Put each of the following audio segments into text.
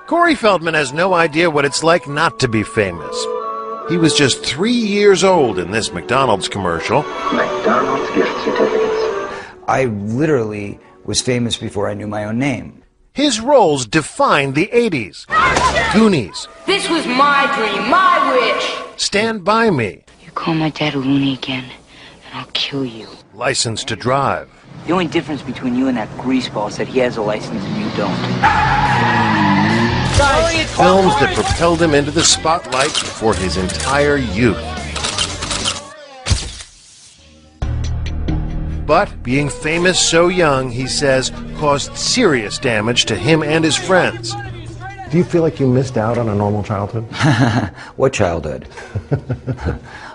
Corey Feldman has no idea what it's like not to be famous. He was just 3 years old in this McDonald's commercial. McDonald's gift certificates. I literally was famous before I knew my own name. His roles defined the 80s. Goonies. This was my dream, my wish. Stand By Me. You call my dad a loony again, and I'll kill you. License to Drive. The only difference between you and that greaseball is that he has a license and you don't. Films that propelled him into the spotlight for his entire youth. But being famous so young, he says, caused serious damage to him and his friends. Do you feel like you missed out on a normal childhood? What childhood?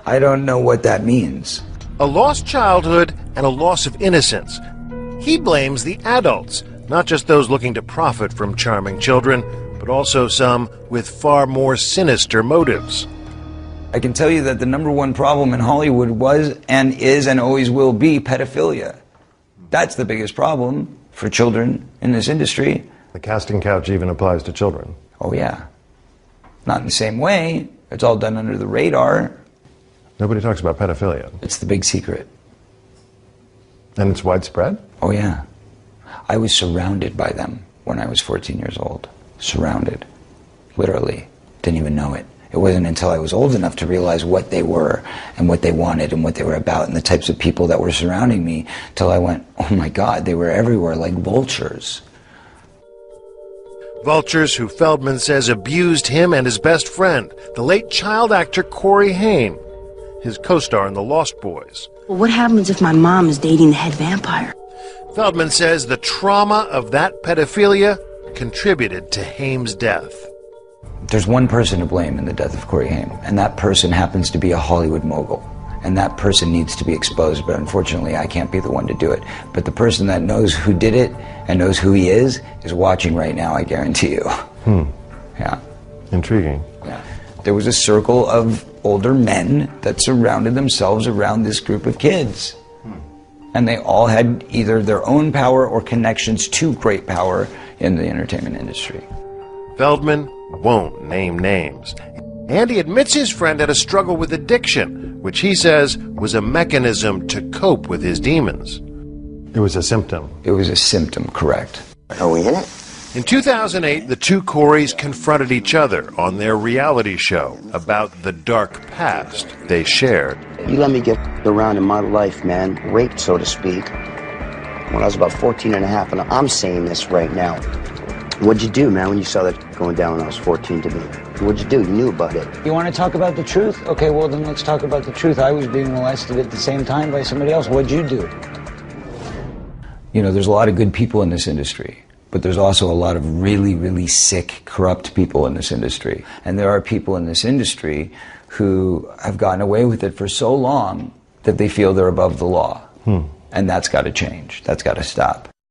I don't know what that means. A lost childhood and a loss of innocence. He blames the adults, not just those looking to profit from charming children, but also some with far more sinister motives. I can tell you that the number one problem in Hollywood was and is and always will be pedophilia. That's the biggest problem for children in this industry. The casting couch even applies to children. Oh yeah. Not in the same way. It's all done under the radar. Nobody talks about pedophilia. It's the big secret. And it's widespread? Oh yeah. I was surrounded by them when I was 14 years old. Surrounded. Literally. Didn't even know it. It wasn't until I was old enough to realize what they were and what they wanted and what they were about and the types of people that were surrounding me till I went, oh my God, they were everywhere like vultures. Vultures who Feldman says abused him and his best friend, the late child actor Corey Haim, his co-star in The Lost Boys. Well, what happens if my mom is dating the head vampire? Feldman says the trauma of that pedophilia contributed to Haim's death. There's one person to blame in the death of Corey Haim, and that person happens to be a Hollywood mogul. And that person needs to be exposed, but unfortunately I can't be the one to do it. But the person that knows who did it and knows who he is watching right now, I guarantee you. Yeah. Intriguing. Yeah. There was a circle of older men that surrounded themselves around this group of kids. And they all had either their own power or connections to great power in the entertainment industry. Feldman won't name names. And he admits his friend had a struggle with addiction, which he says was a mechanism to cope with his demons. It was a symptom. It was a symptom, correct. Are we in it? In 2008, the two Coreys confronted each other on their reality show about the dark past they shared. You let me get around in my life, man, raped, so to speak, when I was about 14 and a half, and I'm saying this right now. What'd you do, man, when you saw that going down when I was 14 to me? What'd you do? You knew about it. You want to talk about the truth? Okay, well then let's talk about the truth. I was being molested at the same time by somebody else. What'd you do? You know, there's a lot of good people in this industry, but there's also a lot of really, really sick, corrupt people in this industry. And there are people in this industry who have gotten away with it for so long that they feel they're above the law. And that's got to change. That's got to stop.